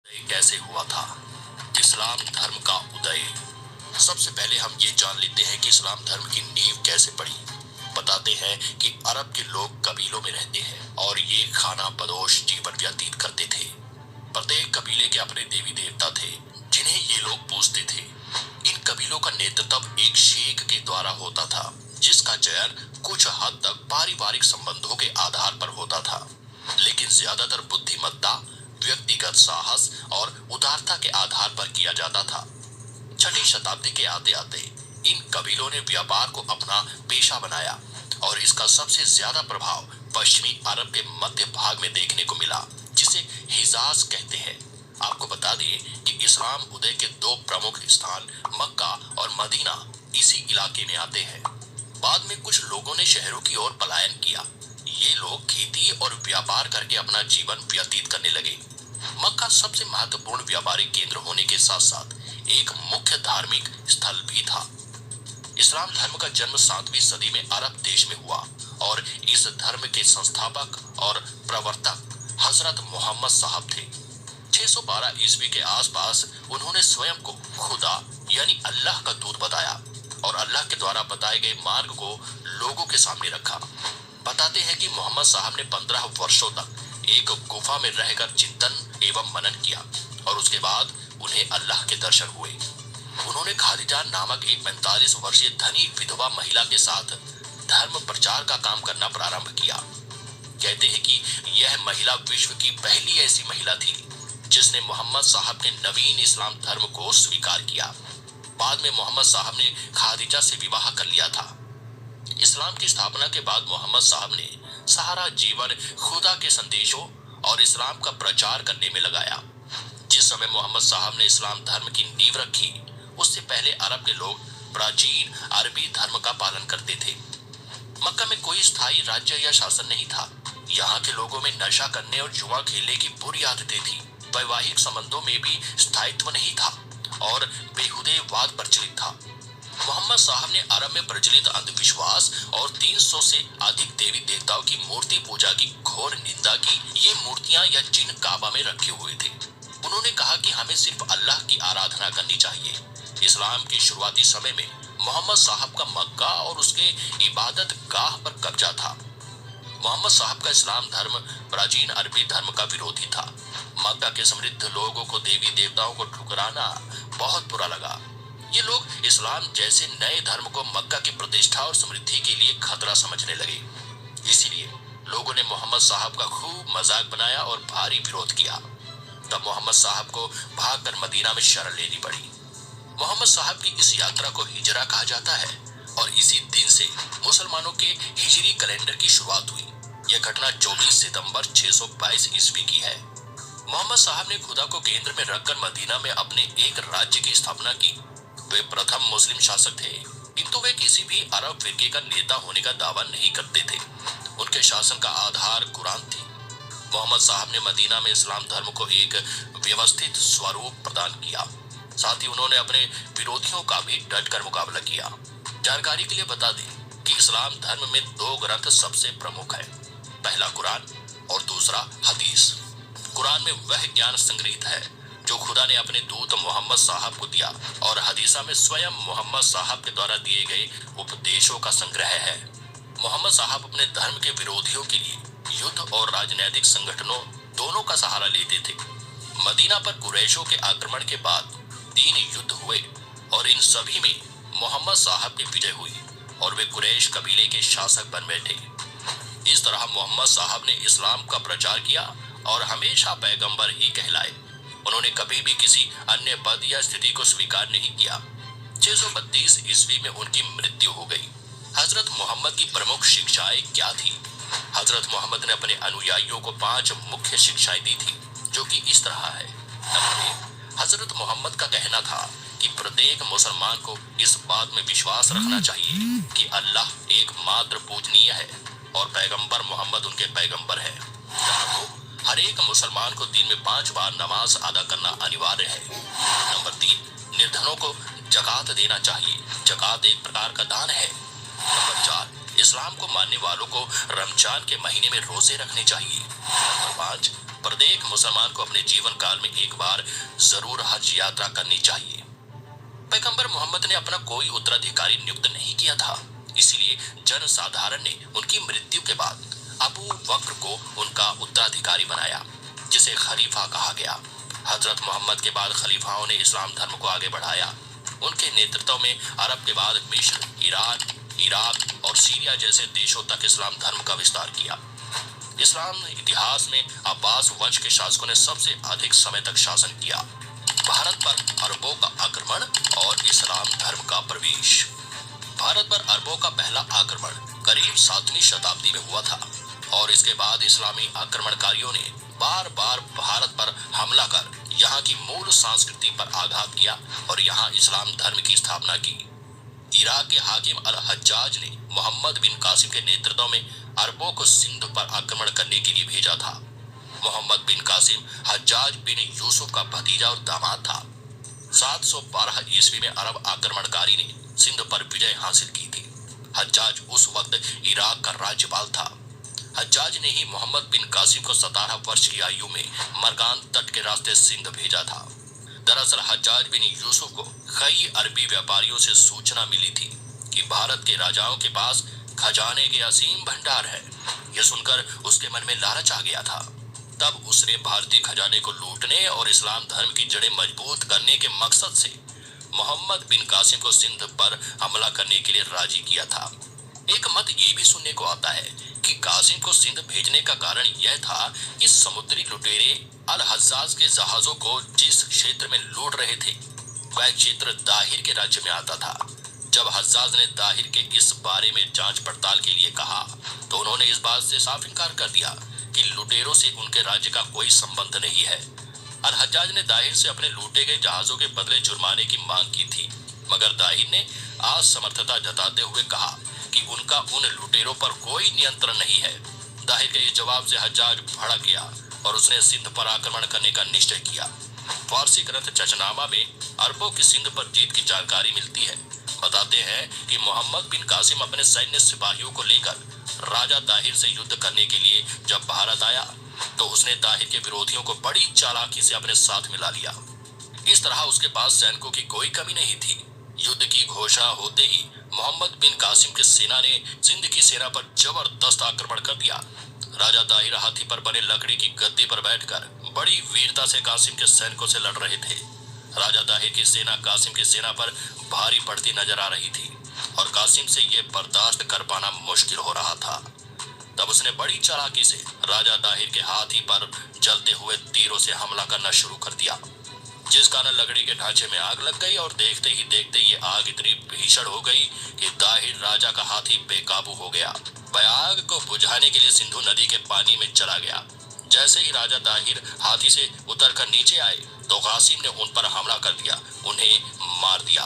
कैसे हुआ था? इस्लाम धर्म का उदय। सबसे पहले हम ये जान लेते हैं कि इस्लाम धर्म की नींव कैसे पड़ी। बताते हैं कि अरब के लोग कबीलों में रहते हैं और ये खाना बदोश जीवन व्यतीत करते थे। प्रत्येक कबीले के अपने देवी देवता थे जिन्हें ये लोग पूजते थे। इन कबीलों का नेतृत्व एक शेख के द्वारा होता था, जिसका चयन कुछ हद तक पारिवारिक संबंधों के आधार पर होता था, लेकिन ज्यादातर बुद्धिमत्ता, व्यक्तिगत साहस और उदारता के आधार पर किया जाता था। छठी शताब्दी के आते आते इन कबीलों ने व्यापार को अपना पेशा बनाया और इसका सबसे ज्यादा प्रभाव पश्चिमी अरब के मध्य भाग में देखने को मिला, जिसे हिजाज कहते हैं। आपको बता दें कि इस्लाम उदय के दो प्रमुख स्थान मक्का और मदीना इसी इलाके में आते हैं। बाद में कुछ लोगों ने शहरों की ओर पलायन किया। ये लोग खेती और व्यापार करके अपना जीवन व्यतीत करने लगे। मक्का सबसे महत्वपूर्ण व्यापारिक केंद्र होने के साथ साथ एक मुख्य धार्मिक स्थल भी था। इस्लाम धर्म का जन्म 7वीं सदी में अरब देश में हुआ और इस धर्म के संस्थापक और प्रवर्तक हजरत मोहम्मद साहब थे। 612 ईस्वी के आसपास उन्होंने स्वयं को खुदा यानी अल्लाह का दूत बताया और अल्लाह के द्वारा बताए गए मार्ग को लोगों के सामने रखा। बताते हैं कि मोहम्मद साहब ने 15 वर्षों तक एक गुफा में रहकर चिंतन एवं मनन किया और उसके बाद उन्हें अल्लाह के दर्शन हुए। उन्होंने खादिजा नामक एक 45 वर्षीय धनी विधवा महिला के साथ धर्म प्रचार का काम करना प्रारंभ किया। कहते हैं कि यह महिला विश्व की पहली ऐसी महिला थी जिसने मोहम्मद साहब के नवीन इस्लाम धर्म को स्वीकार किया। बाद में मोहम्मद साहब ने खादिजा से विवाह कर लिया था। इस्लाम की स्थापना के बाद मोहम्मद साहब ने सारा जीवन खुदा के संदेशों और इस्लाम का प्रचार करने में लगाया। जिस समय मोहम्मद साहब ने इस्लाम धर्म की नींव रखी, उससे पहले अरब के लोग प्राचीन अरबी धर्म का पालन करते थे। मक्का में कोई स्थायी राज्य या शासन नहीं था। यहाँ के लोगों में नशा करने और जुआ खेलने की बुरी आदतें थी। वैवाहिक संबंधों में भी स्थायित्व नहीं था और बेहुदे वाद प्रचलित था। मोहम्मद साहब ने अरब में प्रचलित अंधविश्वास और 300 से अधिक देवी देवताओं की मूर्ति पूजा की घोर निंदा की। ये मूर्तियां या जिन काबा में रखे हुए थे। उन्होंने कहा कि हमें सिर्फ अल्लाह की आराधना करनी चाहिए। इस्लाम के शुरुआती समय में मोहम्मद साहब का मक्का और उसके इबादत गाह पर कब्जा था। मोहम्मद साहब का इस्लाम धर्म प्राचीन अरबी धर्म का विरोधी था। मक्का के समृद्ध लोगों को देवी देवताओं को ठुकराना बहुत बुरा लगा। ये लोग इस्लाम जैसे नए धर्म को मक्का की प्रतिष्ठा और समृद्धि के लिए खतरा समझने लगे। इसीलिए लोगों ने मोहम्मद साहब का खूब मजाक बनाया और भारी विरोध किया। तब मोहम्मद साहब को भागकर मदीना में शरण लेनी पड़ी। मोहम्मद साहब की इस यात्रा को हिजरा कहा जाता है और इसी दिन से मुसलमानों के हिजरी कैलेंडर की शुरुआत हुई। यह घटना 24 सितंबर 622 ईस्वी की है। मोहम्मद साहब ने खुदा को केंद्र में रखकर मदीना में अपने एक राज्य की स्थापना की। वे प्रथम मुस्लिम शासक थे, किंतु वे किसी भी अरब फिरके का नेता होने का दावा नहीं करते थे। उनके शासन का आधार कुरान थी। मोहम्मद साहब ने मदीना में इस्लाम धर्म को एक व्यवस्थित स्वरूप प्रदान किया। साथ ही उन्होंने अपने विरोधियों का भी डटकर मुकाबला किया। जानकारी के लिए बता दें कि इस्लाम धर्म में 2 ग्रंथ सबसे प्रमुख है। पहला कुरान और दूसरा हदीस। कुरान में वह ज्ञान संग्रहित है जो खुदा ने अपने दूत मोहम्मद साहब को दिया और हदीसा में स्वयं मोहम्मद साहब के द्वारा दिए गए उपदेशों का संग्रह है। मोहम्मद साहब अपने धर्म के विरोधियों के लिए युद्ध और राजनीतिक संगठनों दोनों का सहारा लेते थे। मदीना पर कुरैशों के आक्रमण के बाद 3 युद्ध हुए और इन सभी में मोहम्मद साहब की विजय हुई और वे कुरैश कबीले के शासक बन बैठे। इस तरह मोहम्मद साहब ने इस्लाम का प्रचार किया और हमेशा पैगंबर ही कहलाए। उन्होंने कभी भी किसी अन्य पद या स्थिति को स्वीकार नहीं किया। 632 ईस्वी में उनकी मृत्यु हो गई। हजरत मोहम्मद की प्रमुख शिक्षाएं क्या थी? हजरत मोहम्मद ने अपने अनुयायियों को 5 मुख्य शिक्षाएं दी थी, जो कि इस तरह है। नंबर 1, हजरत मोहम्मद का कहना था कि प्रत्येक मुसलमान को इस बात में विश्वास रखना चाहिए कि अल्लाह एकमात्र पूजनीय है और पैगंबर मोहम्मद उनके पैगंबर है। नंबर 2, हर एक मुसलमान को दिन में 5 बार नमाज अदा करना अनिवार्य है। नंबर 3, निर्धनों को जकात देना चाहिए। जकात एक प्रकार का दान है। नंबर 4, इस्लाम को मानने वालों को रमजान के महीने में रोजे रखने चाहिए। नंबर 5, प्रत्येक मुसलमान को अपने जीवन काल में एक बार जरूर हज यात्रा करनी चाहिए। पैगंबर मोहम्मद ने अपना कोई उत्तराधिकारी नियुक्त नहीं किया था, इसलिए जनसाधारण ने उनकी मृत्यु के बाद अबू बकर को उनका उत्तराधिकारी बनाया, जिसे खलीफा कहा गया। हजरत मोहम्मद के बाद खलीफाओं ने इस्लाम धर्म को आगे बढ़ाया। उनके नेतृत्व में अरब के बाद मिस्र, ईरान, इराक और सीरिया जैसे देशों तक इस्लाम धर्म का विस्तार किया। इस्लाम इतिहास में अब्बास वंश के शासकों ने सबसे अधिक समय तक शासन किया। भारत पर अरबों का आक्रमण और इस्लाम धर्म का प्रवेश। भारत पर अरबों का पहला आक्रमण करीब 7वीं शताब्दी में हुआ था और इसके बाद इस्लामी आक्रमणकारियों ने बार बार भारत पर हमला कर यहाँ की मूल संस्कृति पर आघात किया और यहाँ इस्लाम धर्म की स्थापना की। इराक के हाकिम अल हज्जाज ने मोहम्मद बिन कासिम के नेतृत्व में अरबों को सिंध पर आक्रमण करने के लिए भेजा था। मोहम्मद बिन कासिम हज्जाज बिन यूसुफ का भतीजा और दामाद था। 712 ईस्वी में अरब आक्रमणकारी ने सिंध पर विजय हासिल की थी। हज्जाज उस वक्त इराक का राज्यपाल था। हज्जाज ने ही मोहम्मद बिन कासिम को 17 वर्ष की आयु में मरगान तट के रास्ते सिंध भेजा था। दरअसल हज्जाज बिन यूसुफ को कई अरबी व्यापारियों से सूचना मिली थी कि भारत के राजाओं के पास खजाने के असीम भंडार है। यह सुनकर उसके मन में लालच आ गया था। तब उसने भारतीय खजाने को लूटने और इस्लाम धर्म की जड़ें मजबूत करने के मकसद से मोहम्मद बिन कासिम को सिंध पर हमला करने के लिए राजी किया था। एक मत ये भी सुनने को आता है कि कासिम को सिंध भेजने का कारण यह था कि समुद्री लुटेरे अल हज्जाज के जहाजों को जिस क्षेत्र में लूट रहे थे वह क्षेत्र दाहिर के राज्य में आता था। जब हज्जाज ने दाहिर के इस बारे में जांच पड़ताल के लिए कहा तो उन्होंने इस बात से साफ इनकार कर दिया कि लुटेरों से उनके राज्य का कोई संबंध नहीं है। अल हज्जाज ने दाहिर से अपने लूटे गए जहाजों के बदले जुर्माने की मांग की थी, मगर दाहिर ने असमर्थता जताते हुए कहा कि उनका उन लुटेरों पर कोई नियंत्रण नहीं है। दाहिर के इस जवाब से हज्जाज भड़क गया और उसने सिंध पर आक्रमण करने का निश्चय किया। फारसी ग्रंथ चचनामा में अरबों की सिंध पर जीत की जानकारी मिलती है। बताते हैं कि मोहम्मद बिन कासिम अपने सैन्य सिपाहियों को लेकर राजा दाहिर से युद्ध करने के लिए जब भारत आया तो उसने दाहिर के विरोधियों को बड़ी चालाकी से अपने साथ मिला लिया। इस तरह उसके पास सैनिकों की कोई कमी नहीं थी। युद्ध की घोषणा होते ही मोहम्मद बिन कासिम की सेना ने सिंध की सेना पर जबरदस्त आक्रमण कर दिया। राजा दाहिर हाथी पर बने लकड़ी की गद्दी पर बैठकर बड़ी वीरता से कासिम के सैनिकों से लड़ रहे थे। राजा दाहिर की सेना कासिम की सेना पर भारी पड़ती नजर आ रही थी और कासिम से ये बर्दाश्त कर पाना मुश्किल हो रहा था। तब उसने बड़ी चालाकी से राजा दाहिर के हाथी पर जलते हुए तीरों से हमला करना शुरू कर दिया, जिस कारण लकड़ी के ढांचे में आग लग गई और देखते ही देखते ये आग इतनी भीषण हो गई कि दाहिर राजा का हाथी बेकाबू हो गया। वह आग को बुझाने के लिए सिंधु नदी के पानी में चला गया। जैसे ही राजा दाहिर हाथी से उतरकर नीचे आए तो कासिम ने उन पर हमला कर दिया, उन्हें मार दिया।